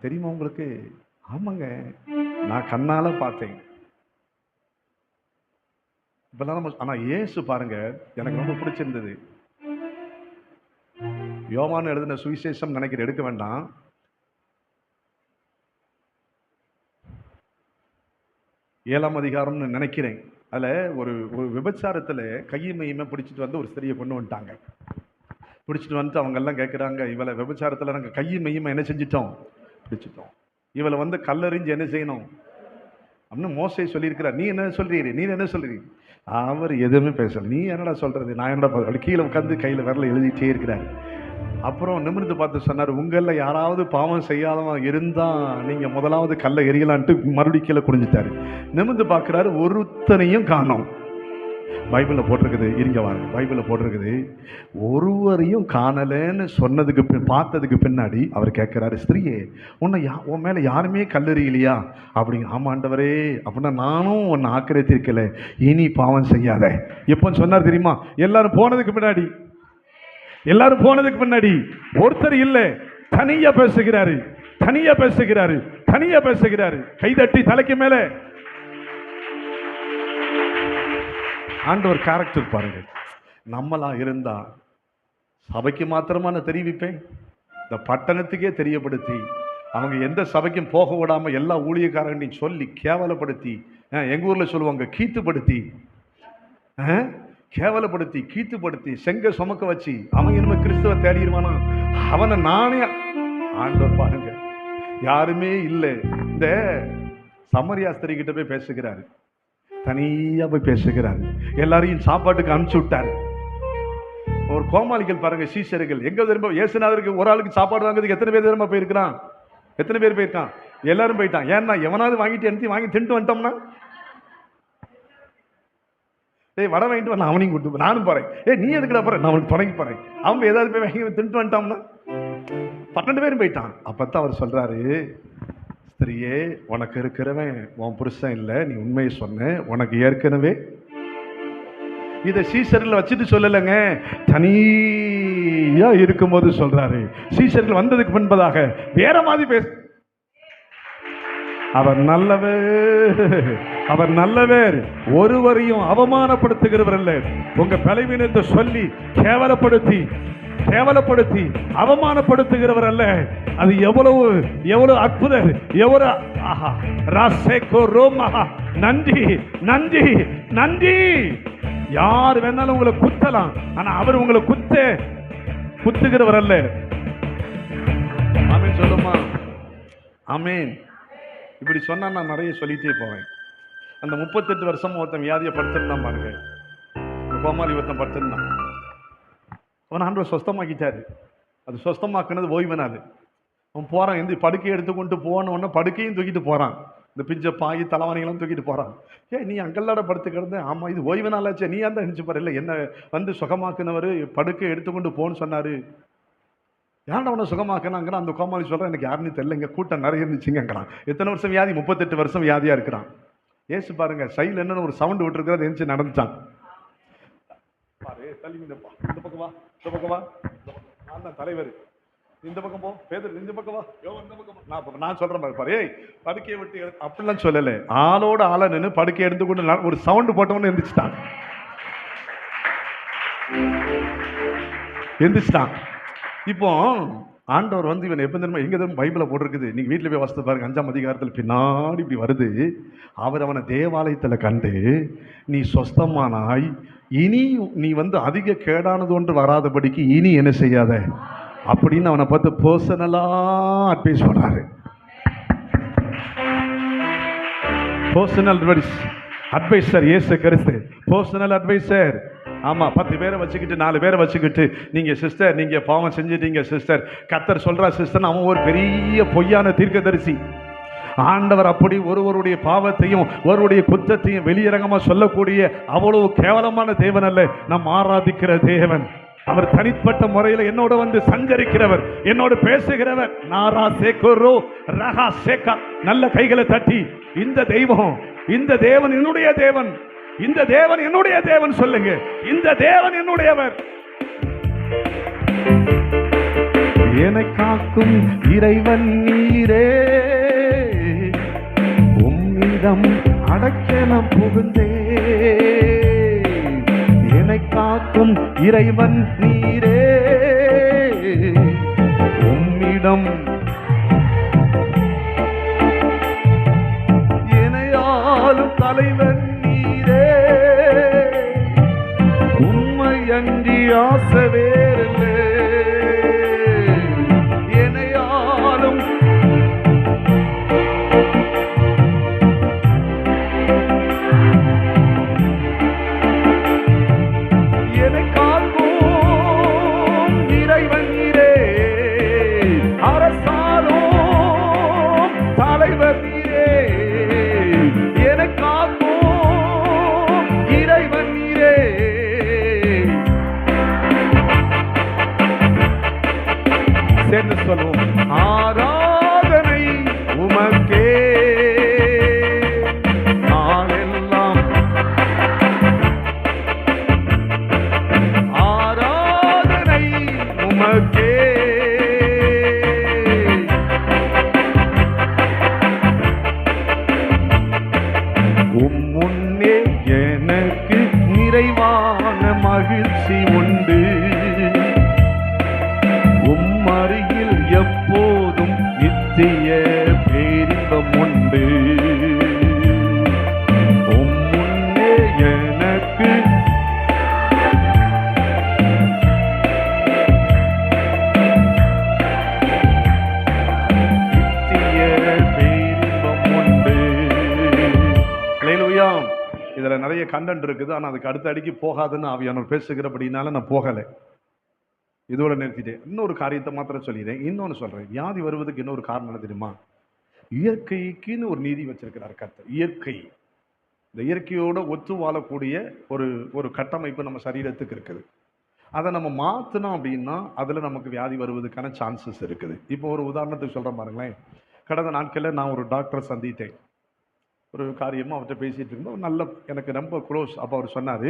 தெரியுமா உங்களுக்கு? ஆமாங்க, நான் கண்ணால பார்த்தேன். இப்பெல்லாம் ஆனா இயேசு பாருங்க, எனக்கு ரொம்ப பிடிச்சிருந்தது. யோவான் எழுதின சுவிசேஷம் நினைக்கிற எடுக்க வேண்டாம். 7ஆம் அதிகாரம்னு நினைக்கிறேன். அதில் ஒரு விபச்சாரத்தில் கையுமையுமே பிடிச்சிட்டு வந்து ஒரு ஸ்திரியை கொண்டு வந்துட்டாங்க. பிடிச்சிட்டு வந்துட்டு அவங்க எல்லாம் கேட்குறாங்க, இவளை விபச்சாரத்தில் நாங்கள் கையுமையுமே என்ன செஞ்சிட்டோம்? பிடிச்சிட்டோம். இவளை வந்து கல்லறிஞ்சு என்ன செய்யணும் அப்படின்னு மோசே சொல்லியிருக்கிறார். நீ என்ன சொல்றீரு? அவர் எதுவுமே பேசல. நீ என்னடா சொல்றது, நான் என்னடா அப்படி கீழே உட்காந்து கையில் விரல எழுதிட்டே இருக்கிறாரு. அப்புறம் நிமிர்ந்து பார்த்து சொன்னார், உங்களில் யாராவது பாவம் செய்யாதவன் இருந்தால் நீங்கள் முதலாவது கல்லை எரியலான்ட்டு மறுபடியும் கீழே குனிஞ்சிட்டாரு. நிமிர்ந்து பார்க்குறாரு, ஒருத்தனையும் காணோம். பைபிளில் போட்டிருக்குது, இருங்க வாங்க, பைபிளில் போட்டிருக்குது, ஒருவரையும் காணலைன்னு சொன்னதுக்கு பார்த்ததுக்கு பின்னாடி அவர் கேட்குறாரு, ஸ்திரீயே உன் மேலே யாருமே கல்லெறியலையா அப்படிங்க. ஆமாண்டவரே, அப்படின்னா நானும் உன்னை ஆக்கிரத்திருக்கல, இனி பாவம் செய்யாத. எப்போ சொன்னார் தெரியுமா? எல்லாரும் போனதுக்கு பின்னாடி. எல்லாரும் போனதுக்கு பின்னாடி ஒருத்தர் இல்லை, தனியா பேசுகிறாரு, தனியா பேசுகிறாரு, தனியா பேசுகிறாரு. கைதட்டி தலைக்கு மேல. ஆண்டவர் கேரக்டர் பாருங்க. நம்மளா இருந்தா சபைக்கு மாத்திரமா நான் தெரிவிப்பேன், இந்த பட்டணத்துக்கே தெரியப்படுத்தி அவங்க எந்த சபைக்கும் போக விடாம எல்லா ஊழியக்காரங்களையும் சொல்லி கேவலப்படுத்தி, எங்க ஊர்ல சொல்லுவாங்க கீத்துப்படுத்தி, கேவலப்படுத்தி கீத்துப்படுத்தி செங்க சுமக்க வச்சு அவன் இனிமே கிறிஸ்துவ தேடிடுவானா? அவனை நானே. ஆண்டவர் பாருங்க, யாருமே இல்லை. இந்த சமரியாஸ்திரி கிட்ட போய் பேசுகிறாரு, தனியா போய் பேசுகிறாரு, எல்லாரையும் சாப்பாட்டுக்கு அனுப்பிச்சு விட்டாரு. ஒரு கோமாளிகள் பாருங்க, சீஷர்கள் எங்க திரும்ப இயேசுநாதருக்கு ஒரு ஆளுக்கு சாப்பாடு வாங்குறதுக்கு எத்தனை பேர் திரும்ப போயிருக்கிறான்? எத்தனை பேர் போயிருக்கான்? எல்லாரும் போயிட்டான். ஏன்னா எவனாவது வாங்கிட்டு எடுத்து வாங்கி தின்ட்டு வந்துட்டோம்னா, வடை வாங்கிட்டு வரலாம், அவனையும் கூட்டு நானும் போறேன், நீ எதுக்குடா போறேன், நான் அவனுக்கு தொடங்கி போறேன், அவன் ஏதாவது போய் வாங்கி தின்ட்டு வந்துட்டோம்னா 12 பேரும் போயிட்டான். அப்பத்தான் அவர் சொல்றாரு, ஸ்திரியே உனக்கு இருக்கிறவன் உன் புருஷன் இல்லை, நீ உண்மையை சொன்ன, உனக்கு ஏற்கனவே. இதை சீசரில் வச்சுட்டு சொல்லலைங்க, தனியா இருக்கும்போது சொல்றாரு. சீசர்கள் வந்ததுக்கு முன்பதாக வேற மாதிரி பேச, அவர் நல்லவர், அவர் நல்லவர், ஒருவரையும் அவமானப்படுத்துகிறவர் அல்ல. உங்க பலவீனத்தை சொல்லி கேவலப்படுத்தி கேவலப்படுத்தி அவமானப்படுத்துகிறவர் அல்ல. அது எவ்வளவு எவ்வளவு அற்புதம், எவ்வளவு நன்றி நன்றி நன்றி. யார் வேணாலும் உங்களை குத்தலாம், ஆனா அவர் உங்களை குத்துகிறவர் அல்ல. ஆமீன் சொல்லுமா? ஆமீன். இப்படி சொன்னா நான் நிறைய சொல்லிட்டே போவேன். அந்த 38 வருஷம் ஒருத்தன் வியாதியை படுத்திருந்தான் பாருங்க, கோமாளி ஒருத்தன் படுத்திருந்தான். அவன் ஆண்டவர் சொஸ்தமாக்கிட்டாரு. அது சொஸ்தமாக்குனது ஓய்வு நாள். அவன் போறான், எந்த படுக்கையை எடுத்துக்கொண்டு போனோடனே படுக்கையும் தூக்கிட்டு போறான், இந்த பிஞ்ச பாய் தலைவாணிகளும் தூக்கிட்டு போறான். நீ அங்கல்லாட படுத்து கிடந்த, ஆமா இது ஓய்வு நாளாச்சே, நீ அந்த நினைச்சு பாரு, இல்லை என்ன வந்து சுகமாக்குனவர் படுக்கை எடுத்துக்கொண்டு போன்னு சொன்னாரு. ஏன்டா அவனை சுகமாக்கினாங்கன்னா அந்த கோமாளி சொல்கிறான், எனக்கு யாருன்னு தெரியல, இங்கே கூட்டம் நிறைய இருந்துச்சுங்கிறான். எத்தனை வருஷம் வியாதி? 38 வருஷம் வியாதியாக இருக்கிறான். ஏசு பாருங்க, சைடில் என்னன்னு ஒரு சவுண்டு விட்டுருக்கிறது எந்திரிச்சு நடந்துச்சான். பாரு தள்ளி இந்த பக்கம் வா, இந்த பக்கம் வா, நான் தான் தலைவர், இந்த பக்கம் போ, பேதர் இந்த பக்கம் வா, இந்த பக்கம் நான் சொல்கிறேன் பாரு பாரு, படுக்கையை விட்டு அப்படிலாம் சொல்லலை, ஆளோட ஆளை நின்று படுக்கையை எடுத்து கொண்டு ஒரு சவுண்டு போட்டவொன்னு எந்திரிச்சிட்டான், எந்திரிச்சிட்டான். இப்போ ஆண்டவர் வந்து இவன் எப்போ தெரியுமா, எங்கே தெரியுமா பைபிளில் போட்டிருக்குது, நீங்கள் வீட்டில் போய் வசதி பாருங்க, 5ஆம் அதிகாரத்தில் பின்னாடி இப்படி வருது. அவர் அவனை தேவாலயத்தில் கண்டு, நீ சொஸ்தமானாய், இனி நீ வந்து அதிக கேடானது ஒன்று வராதபடிக்கு இனி என்ன செய்யாத அப்படின்னு அவனை பார்த்து பர்சனலாக அட்வைஸ் பண்ணாரு. பர்சனல் அட்வைசர் இயேசு கிறிஸ்து, பர்சனல் அட்வைசர். ஆமாம், 10 பேரை வச்சுக்கிட்டு 4 பேரை வச்சுக்கிட்டு நீங்கள் சிஸ்டர் நீங்கள் பாவம் செஞ்சிட்டீங்க சிஸ்டர், கர்த்தர் சொல்கிறா சிஸ்டர், அவன் ஒரு பெரிய பொய்யான தீர்க்கதரிசி. ஆண்டவர் அப்படி ஒருவருடைய பாவத்தையும் ஒருவருடைய குற்றத்தையும் வெளியரங்கமாக சொல்லக்கூடிய அவ்வளவு கேவலமான தேவன் அல்ல நம் ஆராதிக்கிற தேவன். அவர் தனிப்பட்ட முறையில் என்னோட வந்து சஞ்சரிக்கிறவர், என்னோடு பேசுகிறவர். நாரா சேகோரோ ரஹா சேகா. நல்ல கைகளை தட்டி, இந்த தெய்வம், இந்த தேவன் என்னுடைய தேவன், இந்த தேவன் என்னுடைய தேவன் சொல்லுங்க, இந்த தேவன் என்னுடையவர். என்னை காக்கும் இறைவன் நீரே, உம்மிடம் அடக்கலம் புகுந்தே. என்னை காக்கும் இறைவன் நீரே, உம்மிடம் எனையாளும் தலைவன் நீரே, உம்மை அன்றி ஆசை வேறில்லை. எனையாளும் சேர்ந்து சொல்லுவோம். ஆராதனை உமக்கே நாளெல்லாம், ஆராதனை உமக்கே. முன்னே எனக்கு நிறைவான மகிழ்ச்சி உண்டு, அருகில் எப்போதும் நித்திய பேரின்பம் உண்டு. முன்னே எனக்கு நித்திய பேரின்பம் உண்டு. அல்லேலூயா. இதுல நிறைய கண்டென்ட் இருக்குது, ஆனா அதுக்கு அடுத்த அடிக்கு போகாதுன்னு ஆவியானவர் பேசுகிறபடினால நான் போகலை, இதோட நிறுத்திட்டேன். இன்னொரு காரியத்தை மாத்திரம் சொல்லிடுறேன். இன்னொன்று சொல்றேன். வியாதி வருவதுக்கு இன்னொரு காரணம் என்ன தெரியுமா? இயற்கைக்குன்னு ஒரு நீதி வச்சிருக்கிறார் கர்த்தர். இயற்கை, இந்த இயற்கையோட ஒத்து வாழக்கூடிய ஒரு ஒரு கட்டமைப்பு நம்ம சரீரத்துக்கு இருக்குது. அதை நம்ம மாற்றினோம் அப்படின்னா அதில் நமக்கு வியாதி வருவதற்கான சான்சஸ் இருக்குது. இப்போ ஒரு உதாரணத்துக்கு சொல்கிறேன் பாருங்களேன். கடந்த நாட்களில் நான் ஒரு டாக்டரை சந்தித்தேன். ஒரு காரியமாக அவர்கிட்ட பேசிகிட்டு இருக்கும்போது நல்ல எனக்கு ரொம்ப க்ளோஸ். அப்போ அவர் சொன்னார்,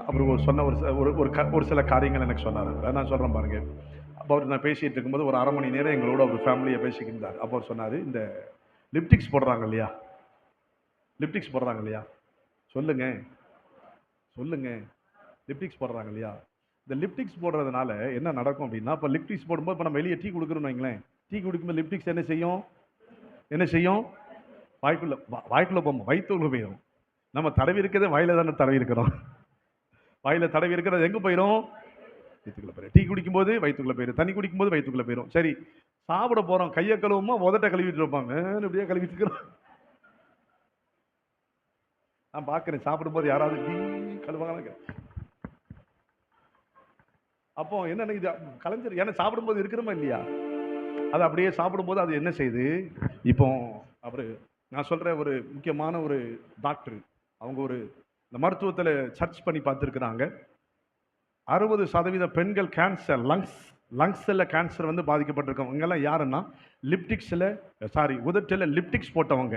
அவர் சொன்ன ஒரு சில காரியங்கள் எனக்கு சொன்னார். நான் சொல்கிறேன் பாருங்க. அப்போ அவர் நான் பேசிகிட்டு இருக்கும்போது ஒரு 1/2 மணி நேரம் எங்களோட ஒரு ஃபேமிலியை பேசிக்கிட்டார். அப்போ அவர் சொன்னார், இந்த லிப்டிக்ஸ் போடுறாங்க இல்லையா, லிப்டிக்ஸ் போடுறாங்க இல்லையா, சொல்லுங்க சொல்லுங்க, லிப்டிக்ஸ் போடுறாங்க இல்லையா, இந்த லிப்டிக்ஸ் போடுறதுனால என்ன நடக்கும் அப்படின்னா, இப்போ லிப்டிக்ஸ் போடும்போது இப்போ நம்ம வெளியே டீ கொடுக்குறோன்னு வைங்களேன், டீ குடிக்கும்போது லிப்டிக்ஸ் என்ன செய்யும், என்ன செய்யும், வாய்க்குள்ள போகும், வயிற்றுக்குள்ள போயிடும். நம்ம தடவி இருக்கிறதே வாயில தானே தடவி இருக்கிறோம். வாயில தடவி இருக்கிறது எங்க போயிடும், வயிற்றுக்குள்ள போயிடும். டீ குடிக்கும் போது வயிற்றுக்குள்ள போயிடும், தண்ணி குடிக்கும் போது வயிற்றுக்குள்ள போயிடும். சரி, சாப்பிட போறோம், கையை கழுவுமா உதட்ட கழுவிட்டு இருப்பாங்க, இப்படியே கழுவிட்டு இருக்கிறோம். நான் பார்க்கிறேன், சாப்பிடும்போது யாராவது டீ கழுவாங்க. அப்போ என்னன்னு இது கலைஞர், ஏன்னா சாப்பிடும்போது இருக்கிறோமா இல்லையா, அது அப்படியே சாப்பிடும்போது அது என்ன செய்யுது. இப்போ அவரு நான் சொல்ற ஒரு முக்கியமான ஒரு டாக்டர், அவங்க ஒரு இந்த மருத்துவத்தில் சர்ச் பண்ணி பார்த்துருக்குறாங்க. 60% பெண்கள் கேன்சர், லங்ஸில் கேன்சர் வந்து பாதிக்கப்பட்டிருக்கவங்க இவங்கெல்லாம் யாருன்னா உதட்டில் லிப்டிக்ஸ் போட்டவங்க.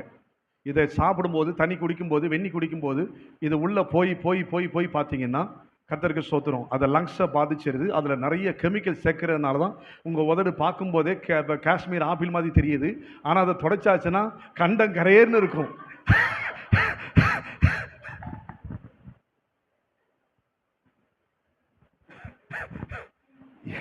இதை சாப்பிடும்போது, தண்ணி குடிக்கும்போது, வெந்நி குடிக்கும்போது இது உள்ளே போய் போய் போய் போய் பார்த்தீங்கன்னா கர்த்தருக்கு ஸ்தோத்திரம், அதை லங்ஸை பாதிச்சிருது. அதில் நிறைய கெமிக்கல் சேர்க்கறதுனால தான் உங்கள் உதடு பார்க்கும்போதே காஷ்மீர் ஆப்பிள் மாதிரி தெரியுது. ஆனால் அதை தொடச்சாச்சுன்னா கண்டங்கரையர்னு இருக்கும்.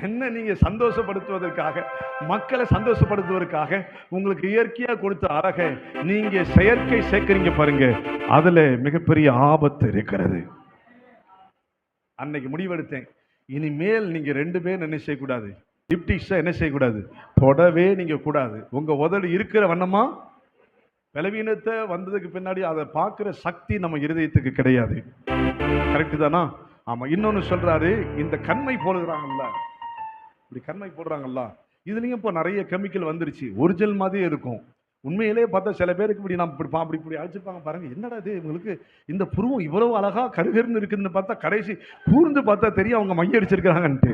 என்ன நீங்க சந்தோஷப்படுத்துவதற்காக, மக்களை சந்தோஷப்படுத்துவதற்காக உங்களுக்கு இயற்கையா கொடுத்த அழகை நீங்க செயற்கை சேர்க்கிறீங்க பாருங்க, அதுல மிகப்பெரிய ஆபத்து இருக்கிறது. அன்னைக்கு முடிவெடுத்தேன், இனிமேல் நீங்க 2 பேர் என்ன செய்யக்கூடாது, லிப்டிக்ஸை என்ன செய்யக்கூடாது, தொடவே நீங்க கூடாது. உங்க உதடு இருக்கிற வண்ணமா பலவீனத்தை வந்ததுக்கு பின்னாடி அதை பார்க்கிற சக்தி நம்ம இருதயத்துக்கு கிடையாது. கரெக்டு தானா? ஆமா. இன்னொன்னு சொல்றாரு, இந்த கண்மை போடுறாங்கல்ல, இப்படி கண்மை போடுறாங்கல்ல, இதுலயும் இப்போ நிறைய கெமிக்கல் வந்துருச்சு. ஒரிஜினல் மாதிரியே இருக்கும், உண்மையிலே பார்த்தா சில பேருக்கு இப்படி நம்ம இப்படி அழைச்சிருப்பாங்க பாருங்க, என்னடா இது இவங்களுக்கு இந்த புருவம் இவ்வளவு அழகா கருகருன்னு இருக்குதுன்னு பார்த்தா கடைசி கூர்ந்து பார்த்தா தெரியும் அவங்க மைய அடிச்சிருக்காங்கன்ட்டு.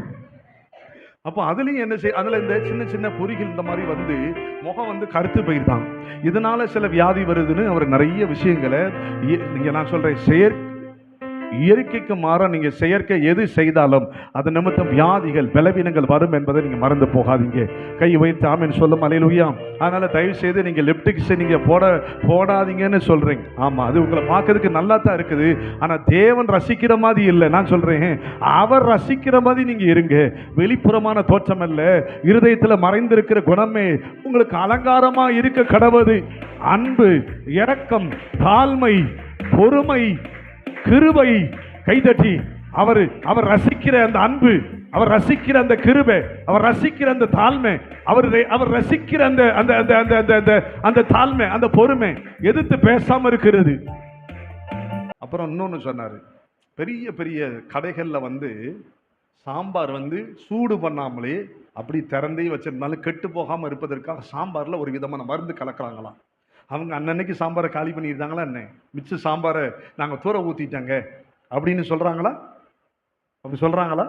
அப்போ அதுலயும் என்ன அதுல இந்த சின்ன சின்ன பொறிகள் இந்த மாதிரி வந்து முகம் வந்து கருத்து போயிருந்தான். இதனால சில வியாதி வருதுன்னு அவர் நிறைய விஷயங்களை நீங்க நான் சொல்றேன், இயற்கைக்கு மாற நீங்க செயற்கை எது செய்தாலும் அது நிமித்தம் வியாதிகள், பலவீனங்கள் வரும் என்பதை நீங்க மறந்து போகாதீங்க. கை வைத்து ஆமென் சொல்லும். அல்லேலூயா. அதனால தயவு செய்து நீங்க லிப்டிக்ஸ் நீங்க போடாதீங்கன்னு சொல்றீங்க. ஆமா, அது உங்களை பார்க்கறதுக்கு நல்லா தான் இருக்குது, ஆனா தேவன் ரசிக்கிற மாதிரி இல்லை. நான் சொல்றேன், அவர் ரசிக்கிற மாதிரி நீங்க இருங்க. வெளிப்புறமான தோற்றம் அல்ல, இருதயத்துல மறைந்திருக்கிற குணமே உங்களுக்கு அலங்காரமா இருக்க கடவுது. அன்பு, இரக்கம், தாழ்மை, பொறுமை, கிருபை. கைதட்டி அவர் ரசிக்கிற அந்த அன்பு, அவர் ரசிக்கிற அந்த கிருபை, அவர் ரசிக்கிற அந்த தாழ்மை, அவர் ரசிக்கிற அந்த அந்த அந்த அந்த அந்த தாழ்மை, அந்த பொறுமை எதிர்த்து பேசாம இருக்கிறது. அப்புறம் இன்னொன்னு சொன்னாரு, பெரிய பெரிய கடைகள்ல வந்து சாம்பார் வந்து சூடு பண்ணாமலே அப்படி திறந்தே வச்சிருந்தாலும் கெட்டு போகாம இருப்பதற்காக சாம்பார்ல ஒரு விதமான மருந்து கலக்குறாங்களாம். அவங்க அன்னன்னைக்கு சாம்பாரை காலி பண்ணியிருந்தாங்களா என்ன, மிச்ச சாம்பாரை நாங்கள் தூர ஊற்றிட்டாங்க அப்படின்னு சொல்கிறாங்களா? அப்படி சொல்கிறாங்களா?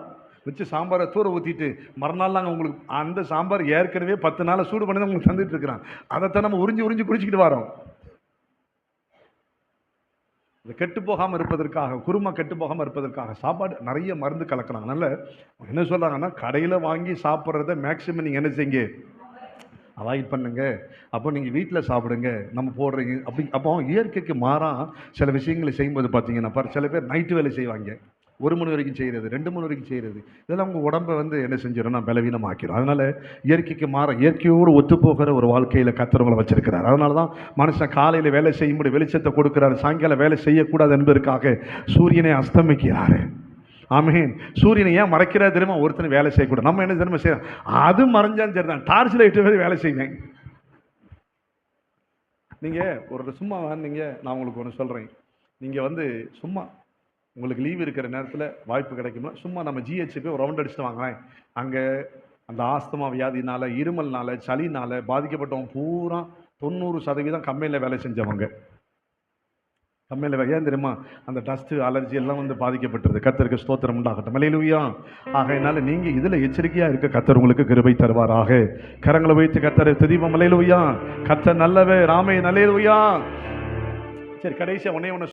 வச்சு சாம்பாரை தூர ஊற்றிட்டு மறுநாள் நாங்கள் உங்களுக்கு அந்த சாம்பார் ஏற்கனவே 10 நாள் சூடு பண்ணி தான் உங்களுக்கு தந்துட்டு இருக்கிறான். அதைத்தான் நம்ம உறிஞ்சி உறிஞ்சி குடிச்சிக்கிட்டு வரோம். இது கெட்டு போகாமல் இருப்பதற்காக, குருமா கெட்டு போகாமல் இருப்பதற்காக சாப்பாடு நிறைய மருந்து கலக்கிறாங்க. அதனால என்ன சொல்கிறாங்கன்னா, கடையில் வாங்கி சாப்பிட்றத மேக்சிமம் நீங்கள் என்ன செய்யுங்க, அவாய்ட் பண்ணுங்க. அப்போ நீங்கள் வீட்டில் சாப்பிடுங்க, நம்ம போடுறீங்க அப்படி. அப்போ இயற்கைக்கு மாறாக சில விஷயங்களை செய்யும்போது பார்த்தீங்கன்னா சில பேர் நைட்டு வேலை செய்வாங்க, 1 மணி வரைக்கும் செய்கிறது, 2 மணி வரைக்கும் செய்கிறது. இதெல்லாம் உங்கள் உடம்பை வந்து என்ன செஞ்சிடும், நான் பலவீனமாக்கிடும். அதனால் இயற்கைக்கு மாற, இயற்கையோடு ஒத்துப்போகிற ஒரு வாழ்க்கையில் கர்த்தர் வச்சிருக்கிறார். அதனால தான் மனுஷன் காலையில் வேலை செய்யும்போது வெளிச்சத்தை கொடுக்குறாரு, சாயங்காலம் வேலை செய்யக்கூடாது என்பதற்காக சூரியனை அஸ்தமிக்கிறாரு. ஆமீன். சூரியனை ஏன் மறைக்கிறார் தெரியுமா? ஒருத்தனை வேலை செய்யக்கூடாது. நம்ம என்ன தெரியுமா செய்யறோம், அது மறைஞ்சாலும் சரி தான், டார்ச் லைட்டு வேறு வேலை செய்வேன். நீங்கள் ஒரு சும்மா வந்தீங்க, நான் உங்களுக்கு ஒன்று சொல்கிறேன். நீங்கள் வந்து சும்மா உங்களுக்கு லீவ் இருக்கிற நேரத்தில் வாய்ப்பு கிடைக்கும்னா சும்மா நம்ம ஜிஹெச் போய் ஒரு ரவுண்ட் அடிச்சுட்டு வாங்களேன். அங்கே அந்த ஆஸ்துமா வியாதினால, இருமல்னால, சளினால பாதிக்கப்பட்டவங்க பூரா 90% கம்பெனியில் வேலை செஞ்சவங்க. கம்மியில் ஏன் தெரியுமா? அந்த டஸ்ட்டு அலர்ஜி எல்லாம் வந்து பாதிக்கப்பட்டிருது. கர்த்தருக்கு ஸ்தோத்திரம் உண்டாகட்டும். அல்லேலூயா. ஆகையினால நீங்கள் இதில் எச்சரிக்கையாக இருக்க கர்த்தர் உங்களுக்கு கிருபை தருவாராக. கரங்களை வைத்து கர்த்தரை துதிப்போம். அல்லேலூயா. கர்த்தர் நல்லவர். ஆமென். அல்லேலூயா. சரி, கடைசியாக ஒண்ணே ஒன்று